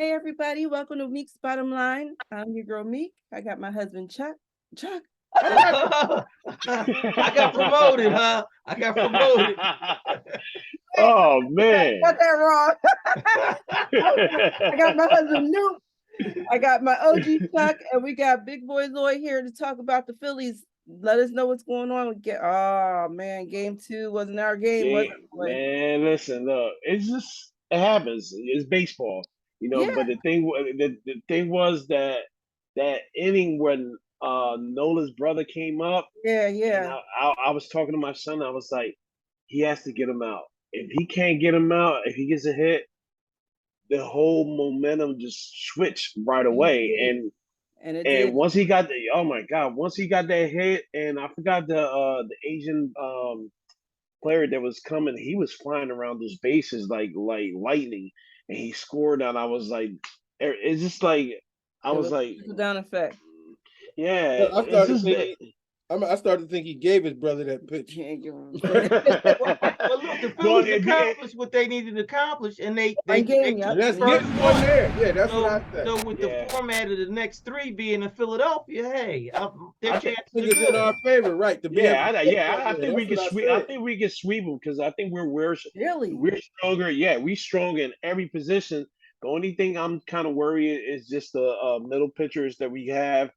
Hey everybody, welcome to Meek's Bottom Line. I'm your girl Meek. I got my husband Chuck. Chuck. I got promoted, huh? I got promoted. Oh man. Got that wrong. I got my husband Noop. I got my OG Chuck, and we got Big Boy Lloyd here to talk about the Phillies. Let us know what's going on. Oh man, game 2 wasn't our game, was it? Man, listen, look, it happens. It's baseball, Yeah. But the thing was that inning when Nola's brother came up. Yeah. And I was talking to my son. I was like, he has to get him out. If he can't get him out, if he gets a hit, the whole momentum just switched right away. And once he got once he got that hit, and I forgot the Asian player that was coming, he was flying around those bases like lightning, and he scored. And I was like, it's just like I was like, down effect. Yeah, I started to think he gave his brother that pitch. Well, look, the Phillies accomplished what they needed to accomplish, and they that's getting one there. Yeah, that's what I said. So with the format of the next 3 being in Philadelphia, hey, their chances are good. In our favor, right? I think we can sweep. I think we can sweep them because I think we're stronger. Yeah, we're strong in every position. The only thing I'm kind of worried is just the middle pitchers that we have.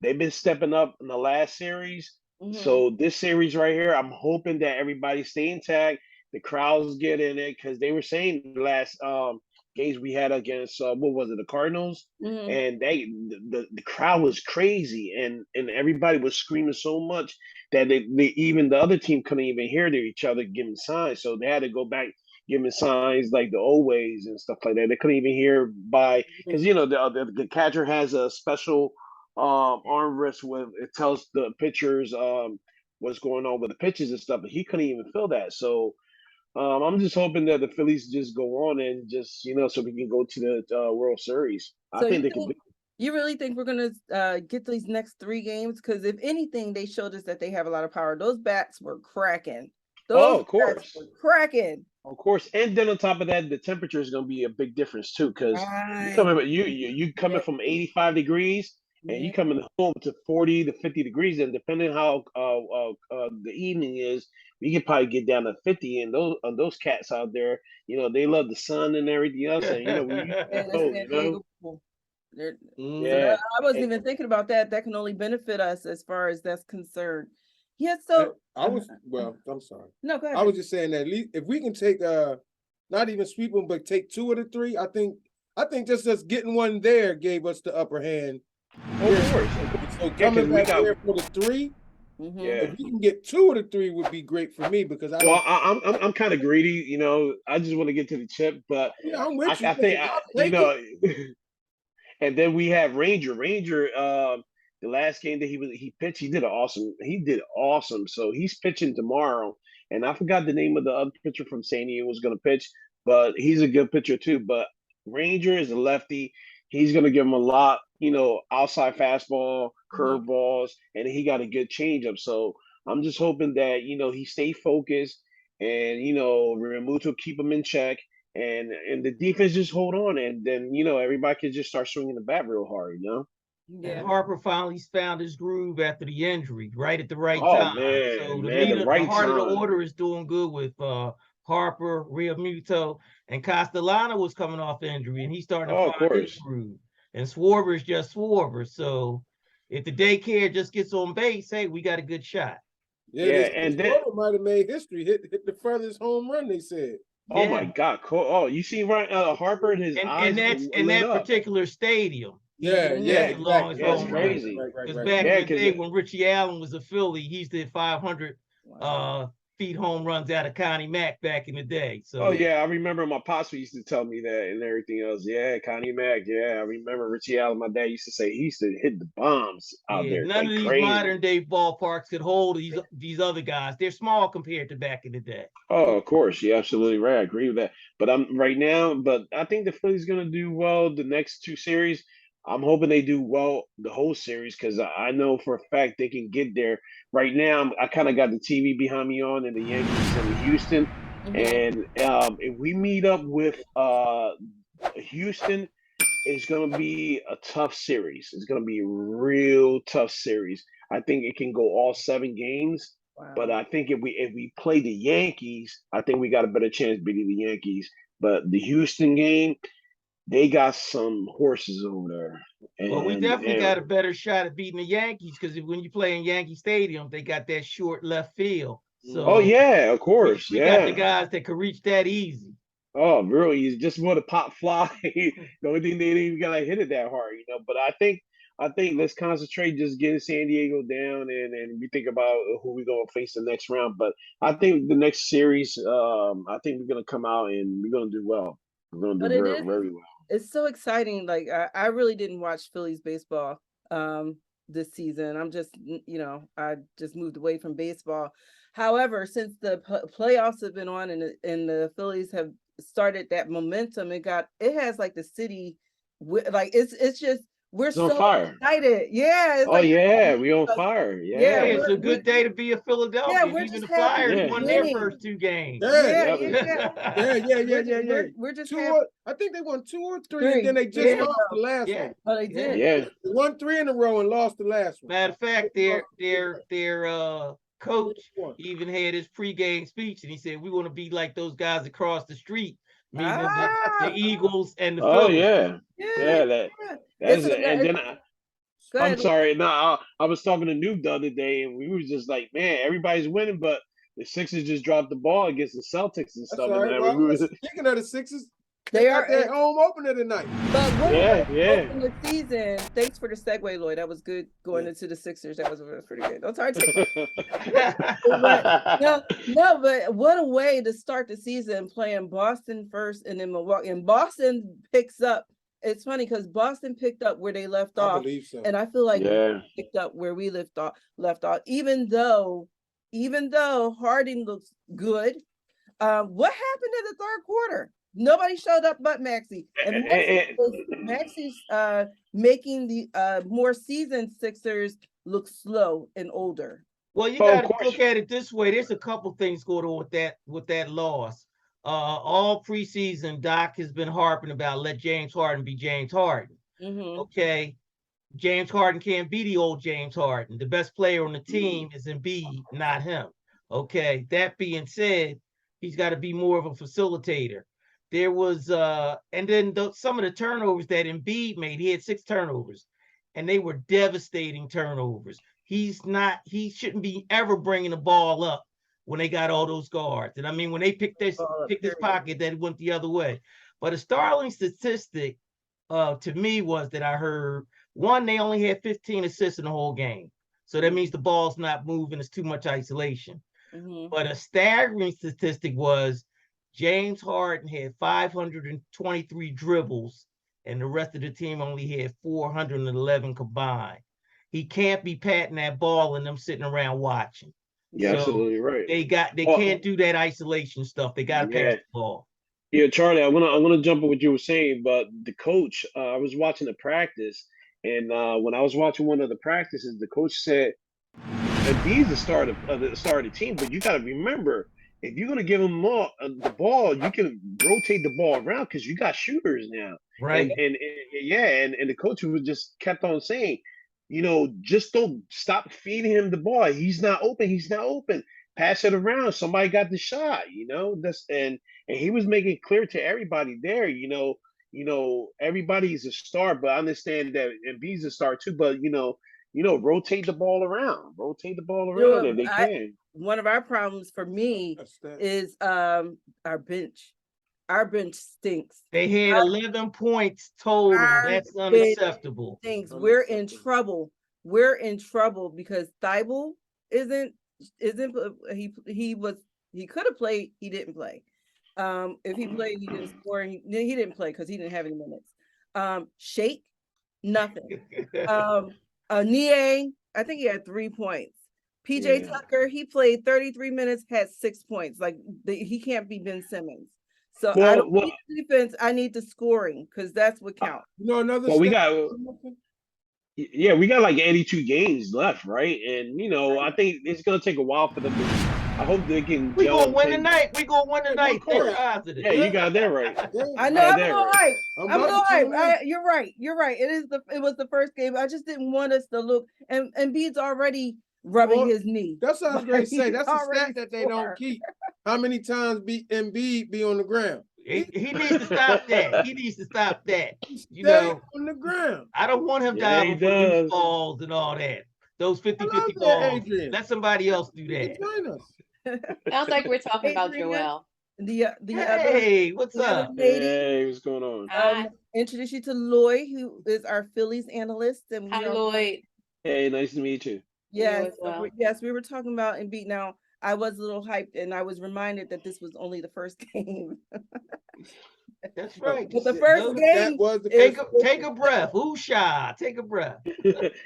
They've been stepping up in the last series. Mm-hmm. So this series right here, I'm hoping that everybody stay intact. The crowds get in it because they were saying the last games we had against the Cardinals, and the crowd was crazy, and everybody was screaming so much that they even the other team couldn't even hear each other giving signs. So they had to go back giving signs like the old ways and stuff like that. They couldn't even hear because the catcher has a special arm wrist with it tells the pitchers what's going on with the pitches and stuff, but he couldn't even feel that. So I'm just hoping that the Phillies just go on and just so we can go to the World Series. So I think they can. You really think we're gonna get these next 3 games? Because if anything, they showed us that they have a lot of power. Those bats were cracking. Of course, cracking. Of course, and then on top of that, the temperature is going to be a big difference too. Because you coming from 85 degrees. And you coming home to 40 to 50 degrees, and depending how the evening is, we could probably get down to 50. And those cats out there, they love the sun and everything else. And I wasn't even thinking about that. That can only benefit us as far as that's concerned. Yeah. So I'm sorry. No, go ahead. I was just saying that at least if we can take not even sweep them, but take 2 of the 3, I think just us getting one there gave us the upper hand. Of course. So coming back here for the 3, if we can get 2 of the 3 would be great for me because I'm kind of greedy, I just want to get to the chip, but I'm with you. I think and then we have Ranger. The last game that he pitched, he did awesome. So he's pitching tomorrow, and I forgot the name of the other pitcher from San Diego was going to pitch, but he's a good pitcher too. But Ranger is a lefty. He's going to give him a lot, outside fastball, curveballs, and he got a good changeup. So I'm just hoping that, he stay focused and, Realmuto keep him in check and the defense just hold on. And then, everybody can just start swinging the bat real hard, Yeah. And Harper finally found his groove after the injury, right at the right time. Man, so the heart of the order is doing good with Harper, Realmuto, and Castellano was coming off injury, and he's starting to find his groove. And Schwarber is just Schwarber. So if the daycare just gets on base, hey, we got a good shot. Yeah, and Schwarber might have made history. Hit the furthest home run, they said. Oh my God! Cool. Oh, you see Harper and his eyes in that particular stadium. Yeah, exactly. That's crazy. Because back in the day when Richie Allen was a Philly, he used to hit 500 feet home runs out of Connie Mack back in the day. So I remember my pops used to tell me that and everything else. Yeah, Connie Mack. Yeah, I remember Richie Allen. My dad used to say he used to hit the bombs out there. None of these modern day ballparks could hold these other guys. They're small compared to back in the day. Oh, of course, you're absolutely right. I agree with that. But I think the Phillies gonna do well the next 2 series. I'm hoping they do well the whole series because I know for a fact they can get there. Right now, I kind of got the TV behind me on in the Yankees and Houston. And if we meet up with Houston, it's going to be a tough series. It's going to be a real tough series. I think it can go all 7 games. But I think if we play the Yankees, I think we got a better chance beating the Yankees. But the Houston game, they got some horses over there. Well, we definitely got a better shot at beating the Yankees because when you play in Yankee Stadium, they got that short left field. So oh yeah, of course, we got the guys that could reach that easy. Oh, real easy. Just want to pop fly. The only thing they didn't even gotta hit it that hard, But I think let's concentrate, just getting San Diego down, and we think about who we're gonna face the next round. But I think the next series, I think we're gonna come out and we're gonna do well. We're gonna do very well. It's so exciting. Like I really didn't watch Phillies baseball this season. I'm just, I just moved away from baseball. However, since the playoffs have been on and the Phillies have started that momentum, it has like the city, like it's just we're so excited. Yeah. We on fire. Yeah, it's a good day to be a Philadelphia. Even the Flyers won their first 2 games. Yeah. We're just I think they won 2 or 3, and then they just lost the last one. Oh, they did. Yeah, they won 3 in a row and lost the last one. Matter of fact, their coach even had his pregame speech, and he said, "We want to be like those guys across the street." Meaning the Eagles and the Phillies. That's it. And then I'm sorry. No, I was talking to Noob the other day, and we were just like, man, everybody's winning, but the Sixers just dropped the ball against the Celtics and stuff. Right. Speaking of the Sixers, they are their home opener tonight. But in the season, thanks for the segue, Lloyd. That was good going into the Sixers. That was pretty good. Don't start No, but what a way to start the season, playing Boston first and then Milwaukee. And Boston picks up. It's funny because Boston picked up where they left off. I believe so. And I feel like we picked up where we left off. Even though Harden looks good. What happened in the third quarter? Nobody showed up but Maxey. And Maxey's making the more seasoned Sixers look slow and older. Well, you got to look at it this way. There's a couple things going on with that loss. All preseason, Doc has been harping about let James Harden be James Harden. Mm-hmm. Okay, James Harden can't be the old James Harden. The best player on the team is Embiid, not him. Okay, that being said, he's got to be more of a facilitator. There was, and then some of the turnovers that Embiid made, he had 6 turnovers, and they were devastating turnovers. He shouldn't be ever bringing the ball up when they got all those guards. And I mean, when they picked this pocket, that went the other way. But a startling statistic to me was that I heard, one, they only had 15 assists in the whole game. So that means the ball's not moving. It's too much isolation. Mm-hmm. But a staggering statistic was James Harden had 523 dribbles, and the rest of the team only had 411 combined. He can't be patting that ball and them sitting around watching. Yeah, absolutely right. They can't do that isolation stuff. They got to pass the ball. Yeah, Charlie, I want to jump on what you were saying, but the coach, I was watching the practice, and when I was watching one of the practices, the coach said, "He's the start of the team, but you got to remember, if you're going to give him the ball, you can rotate the ball around because you got shooters now." Right. And the coach was just kept on saying, just don't stop feeding him the ball. He's not open. Pass it around. Somebody got the shot, and he was making it clear to everybody there, everybody's a star, but I understand that Embiid's a star too, but rotate the ball around if they can. One of our problems for me is our bench. Our bench stinks. They had 11 points total. That's unacceptable. We're in trouble. We're in trouble because Thibault isn't he could have played, he didn't play. If he played, he didn't score. He didn't play because he didn't have any minutes. Shake, nothing. Nie, I think he had 3 points. PJ Tucker, he played 33 minutes, had 6 points. Like he can't be Ben Simmons. So I don't need defense. I need the scoring because that's what counts. We got like 82 games left, right? And I think it's gonna take a while for them I hope they can. We gonna win tonight. We gonna win tonight. Yeah, you got that right. I know. I'm all right. I'm all right. You're right. You're right. It was the first game. I just didn't want us to look. And Embiid's already rubbing his knee. That's what I was going to say. That's a stat that they don't keep. How many times Embiid be on the ground? He needs to stop that. He needs to stop that. You know, on the ground. I don't want him diving for loose balls and all that. Those 50-50 balls. Let somebody else do that. Sounds like we're talking about Joel. Hey, what's up? Hey, what's going on? Introduce you to Lloyd, who is our Phillies analyst. And hi, Lloyd. Hey, nice to meet you. Yes, yes, we were talking about Embiid. Now, I was a little hyped, and I was reminded that this was only the first game. That's right. But the first game was the take a breath. Oosha, take a breath.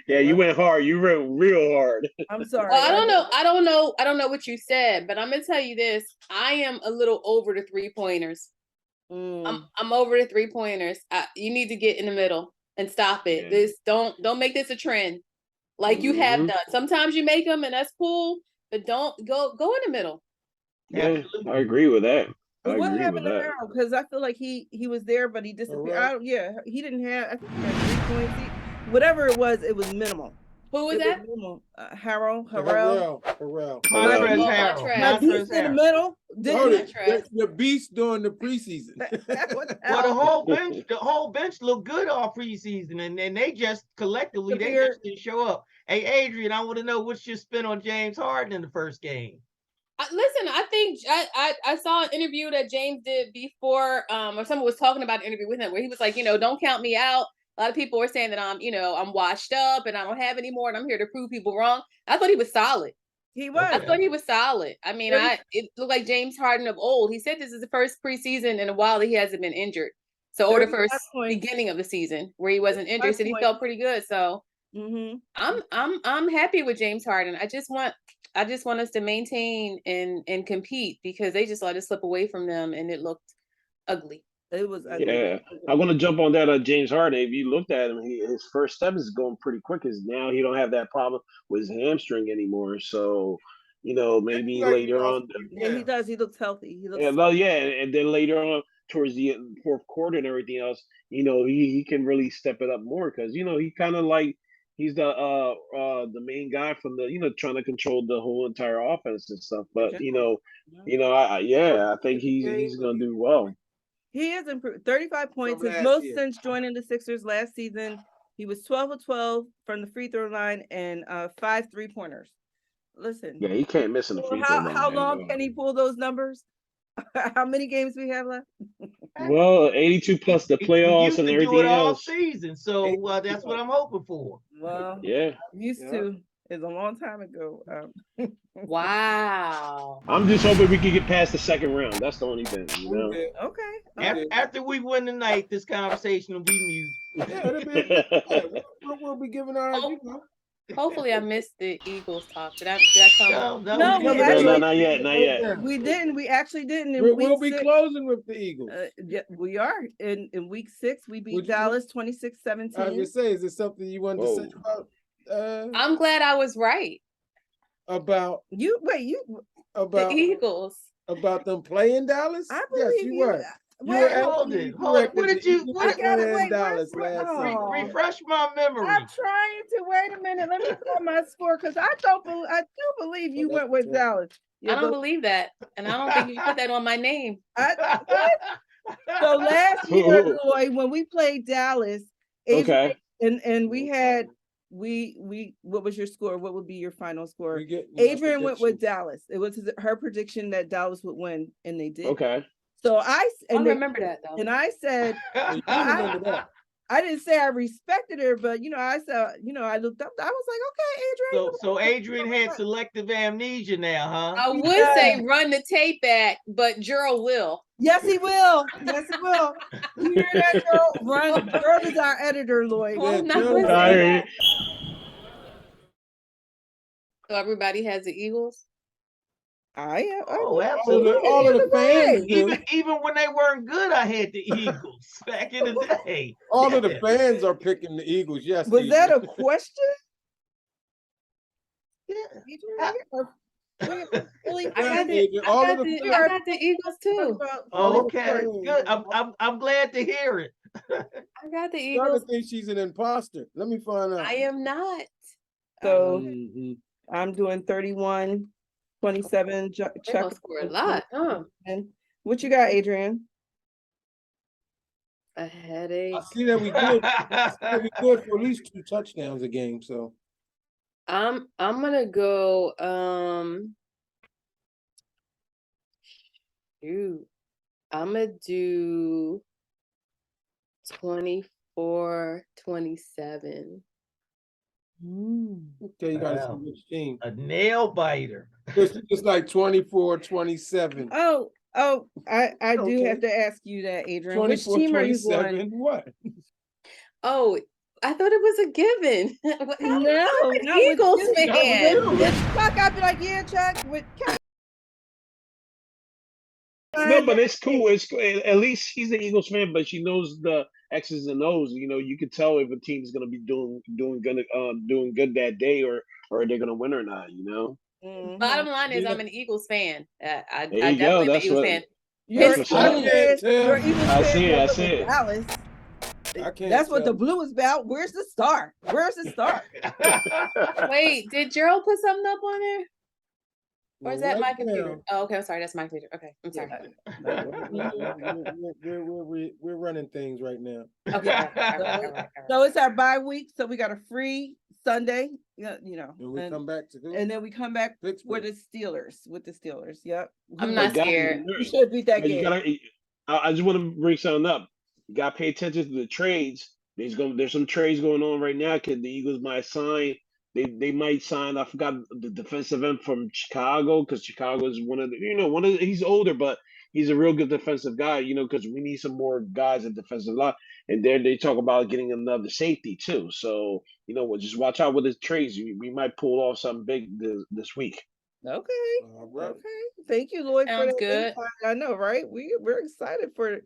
Yeah, you went hard. You went real hard. I'm sorry. Well, I don't know what you said, but I'm gonna tell you this. I am a little over the 3-pointers. I'm over the 3-pointers. You need to get in the middle and stop it. Yeah. This don't make this a trend like you have done. Sometimes you make them and that's cool, but don't go in the middle. Yeah, I agree with that. What happened to Harold? Because I feel like he was there, but he disappeared. He didn't have. I think he had 3 points. Whatever it was minimal. Who was that? Harold. Montrezl in the middle. The beast during the preseason. Well, the whole bench looked good all preseason, and they just collectively they just didn't show up. Hey, Adrian, I want to know what's your spin on James Harden in the first game. Listen, I think I saw an interview that James did before, or someone was talking about an interview with him where he was like, don't count me out. A lot of people were saying that I'm washed up and I don't have any more and I'm here to prove people wrong. I thought he was solid. He was. I thought he was solid. I mean, it looked like James Harden of old. He said this is the first preseason in a while that he hasn't been injured. So, or the first beginning of the season where he wasn't injured, so he felt pretty good. So, I'm happy with James Harden. I just want us to maintain and compete because they just let it slip away from them and it looked ugly. It was ugly. Yeah, I'm gonna jump on that. James Harden. If you looked at him, his first step is going pretty quick. Because now he don't have that problem with his hamstring anymore. So, maybe later on. Yeah, he does. He looks healthy. And then later on, towards the fourth quarter and everything else, he can really step it up more because he kind of like. He's the main guy from the trying to control the whole entire offense and stuff. But I think he's gonna do well. He has improved 35 points, his most since joining the Sixers last season. He was 12 of 12 from the free throw line and 5 3-pointers. Listen, yeah, he can't miss in the free throw line. How long can he pull those numbers? How many games we have left? Well, 82 plus the playoffs and everything else. Season, so that's what I'm hoping for. Well, yeah, used to is a long time ago. Wow. I'm just hoping we can get past the second round. That's the only thing. Okay. After we win tonight, this conversation will be mute. We'll be giving our. Hopefully, I missed the Eagles talk. Did I come? No, not yet. We didn't. We actually didn't. We'll be closing with the Eagles. Yeah, we are. In week 6, we beat Dallas 26-17. I was gonna say, is there something you wanted to say about? I'm glad I was right. About the Eagles. About them playing Dallas? I believe you were. Hold it. What did you? Refresh my memory. I'm trying to wait a minute. Let me call my score because I do believe you went with Dallas. I don't believe that, and I don't think you put that on my name. So last year, Lloyd, when we played Dallas, and we had what was your score? What would be your final score? Adrian went with Dallas. It was her prediction that Dallas would win, and they did. Okay. So I remember that though. And I said, I didn't say I respected her, but I said, I looked up. I was like, okay, Adrian. So Adrian had selective amnesia now, huh? I would say run the tape back, but Gerald will. Yes, he will. Yes, he will. You hear that, Gerald? Gerald is our editor, Lloyd. So everybody has the Eagles. Absolutely. All of the fans even when they weren't good, I had the Eagles back in the day. All of the fans are picking the Eagles. Yes. Was that a question? Yeah. Really, I got the Eagles too. Oh, okay, good. I'm glad to hear it. I got the Starting Eagles. to think she's an imposter. Let me find out. I am not. So I'm doing 31, 27. Chuck score a lot, huh? And what you got, Adrian? A headache. I see that we good. We good for at least 2 touchdowns a game. So I'm gonna go. Shoot, I'm gonna do 24-27. Okay, you gotta see which team. A nail biter. It's like 24-27. Oh, I do have to ask you that, Adrian. Which team are you going? What? Oh, I thought it was a given. No, not Eagles fan. fan. Chuck, I'd be like, yeah, Chuck. No, but it's cool. It's cool. At least she's an Eagles fan, but she knows the X's and O's. You know, you can tell if a team's gonna be doing good that day, or they're gonna win or not. You know. Mm-hmm. Bottom line is, I'm an Eagles fan. I definitely am an Eagles fan. I see it. Dallas. That's what the blue is about. Where's the star? Wait, did Gerald put something up on there? Or is that my computer? Oh, okay. I'm sorry. That's my computer. Okay. I'm sorry. We're running things right now. Okay. All right. So it's our bye week. So we got a free Sunday, you know. And we come back to and then we come back with the Steelers. Yep. I'm not scared. You should beat that game. I just want to bring something up. You got to pay attention to the trades. There's some trades going on right now because the Eagles might sign. They might sign. I forgot the defensive end from Chicago, because Chicago is he's older, but he's a real good defensive guy. You know, because we need some more guys in defensive line. And then they talk about getting another safety too. So just watch out with the trades. We might pull off something big this week. Okay. Right. Okay. Thank you, Lloyd. Sounds for that good. insight. I know, right? We're excited for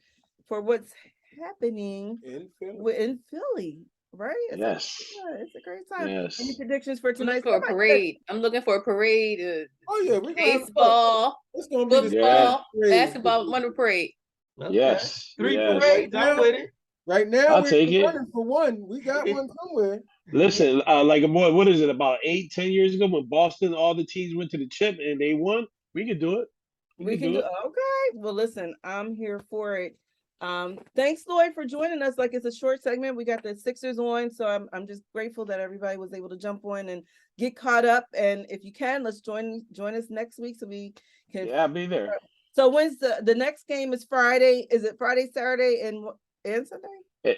what's happening in Philly. Right? Yes. It's a great time. Yes. Any predictions for tonight? For a parade. I'm looking for a parade. We baseball, football, basketball, one parade. Okay. Yes. 3 parades. I'm with it. Right now, I'll take it. Running for one. We got one somewhere. Listen, what is it? About 8-10 years ago, when Boston, all the teams went to the chip and they won, we can do it. We can do it. Okay. Well, listen, I'm here for it. Thanks, Lloyd, for joining us. Like, it's a short segment. We got the Sixers on, so I'm just grateful that everybody was able to jump on and get caught up. And if you can, let's join us next week so we can. Yeah, I'll be there. So when's the next game? Is Friday? Is it Friday, Saturday, and Sunday?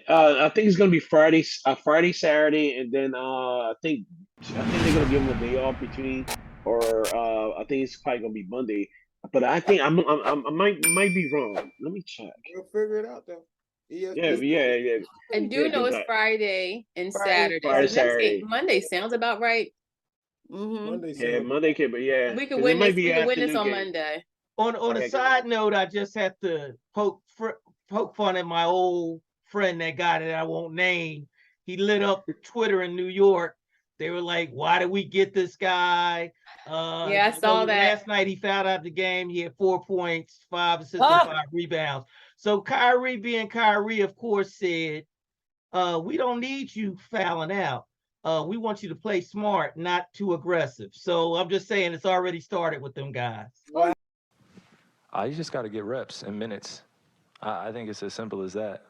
I think it's gonna be Friday, Saturday, and then I think they're gonna give them a day off between, or I think it's probably gonna be Monday. But I think I might be wrong. Let me check. We'll figure it out though. Yeah. I do know it's Friday and Saturday. Saturday. Monday sounds about right. Mm-hmm. Monday can, but yeah. We can witness on Monday. On a side note, I just have to poke fun at my old friend, that guy that I won't name. He lit up Twitter in New York. They were like, why did we get this guy? I saw that. Last night he found out the game. He had 4 points, 5 assists, and 5 rebounds. So Kyrie, being Kyrie, of course, said, we don't need you fouling out. We want you to play smart, not too aggressive. So I'm just saying it's already started with them guys. You just got to get reps and minutes. I think it's as simple as that.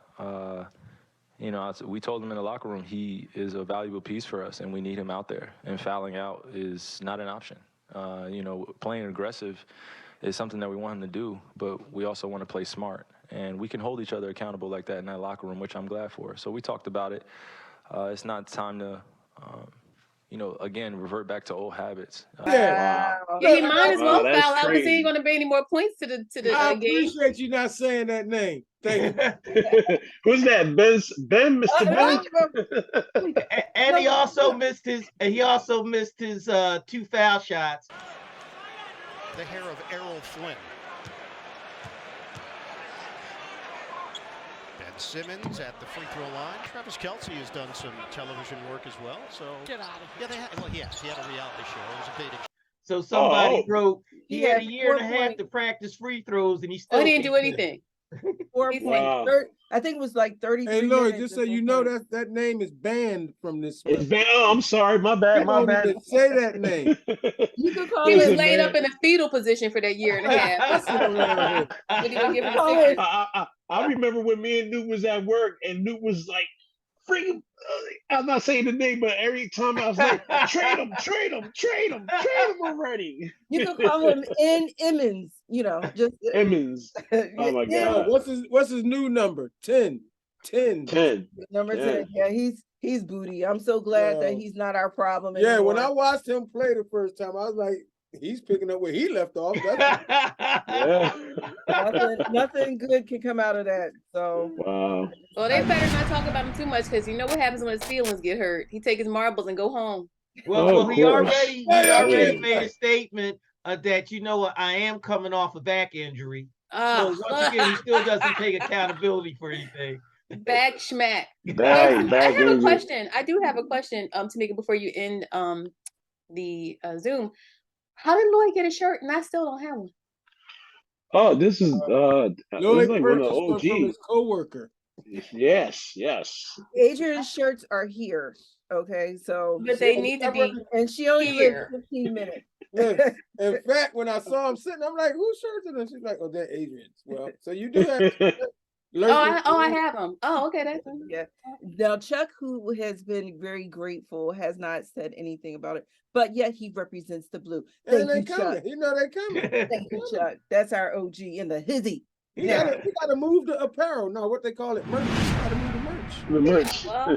We told him in the locker room he is a valuable piece for us, and we need him out there. And fouling out is not an option. Playing aggressive is something that we want him to do, but we also want to play smart. And we can hold each other accountable like that in that locker room, which I'm glad for. So we talked about it. It's not time to, again, revert back to old habits. He might as well foul out because he ain't going to bring any more points to the game. I appreciate you not saying that name. Thank you. Who's that? Ben, Mr. Ben? And he also missed his 2 foul shots. The hair of Errol Flynn. Ben Simmons at the free throw line. Travis Kelce has done some television work as well. So get out of here. Yeah, he had a reality show. It was a beta. So somebody wrote he had a year and a 4 half point- to practice free throws, and he still he didn't do anything. 4 He's points. Wow. I think it was like 33 Hey, Lloyd, minutes just so or you know something. that name is banned from this. It's bad. Oh, I'm sorry. My bad. They My don't bad. even say that name. You could call He was him. laid up in a fetal position for that year and a half. Sit around here. What he would give him Call sickness. him. I remember when me and Newt was at work, and Newt was like, "Freaking!" I'm not saying the name, but every time I was like, "Trade him, trade him, trade him, trade him already." You could call him N. Emmons. You know, just Emmons. Oh my God. What's his new number? 10. 10. 10. Number 10. Yeah, he's booty. I'm so glad that he's not our problem Yeah, anymore. when I watched him play the first time, I was like, he's picking up where he left off. Yeah. Nothing good can come out of that. So Wow. Well, they better not talk about him too much because you know what happens when his feelings get hurt. He take his marbles and go home. Well, he course. already made a statement that I am coming off a back injury. So once again, he still doesn't take accountability for anything. Back schmack. Back I have injury. a question. I do have a question, Tamika, before you end the Zoom. How did Lloyd get a shirt and I still don't have one? Oh, this is Lloyd like one of the purchased one from OG. his coworker. Yes. Adrian's shirts are here. Okay, so But they need to be and she only here. lives 15 minutes. Yes. In fact, when I saw him sitting, I'm like, whose shirts are those? She's like, oh, they're Adrian's. Well, so you do have I have them. Oh, okay, that's yeah. Now Chuck, who has been very grateful, has not said anything about it, but yet he represents the blue. And Thank they you, coming. Chuck. You know they coming. Thank you, Chuck. That's our OG in the hizzy. We gotta move the apparel. No, what they call it, merch. We gotta move the merch. The merch. Well,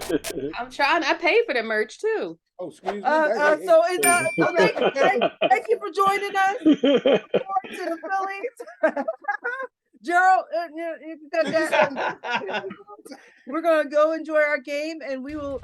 I'm trying. I paid for the merch too. Oh, excuse me. So thank you for joining us. To the Phillies. Gerald, you got that. We're gonna go enjoy our game, and we will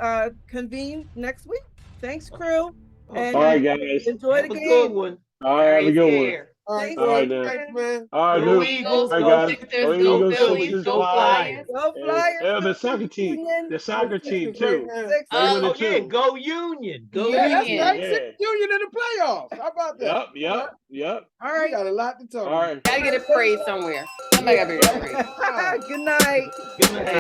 convene next week. Thanks, crew. And all right, guys. Enjoy the Have a game. good one. All right, have a good one. All right, Thanks, man. All right, Go dude. Eagles, All right, go guys. Sixers, Go go Eagles, Phillies, Sixers, go Flyers. Go Flyers. The soccer team. Union. The soccer team, too. Sixers. Oh, yeah, go Union. Go That's Union. right. Yeah. Six Union in the playoffs. How about that? Yep. All We right. got a lot to talk All right. Gotta get a praise somewhere. Somebody gotta be a praise. Good night. Good night.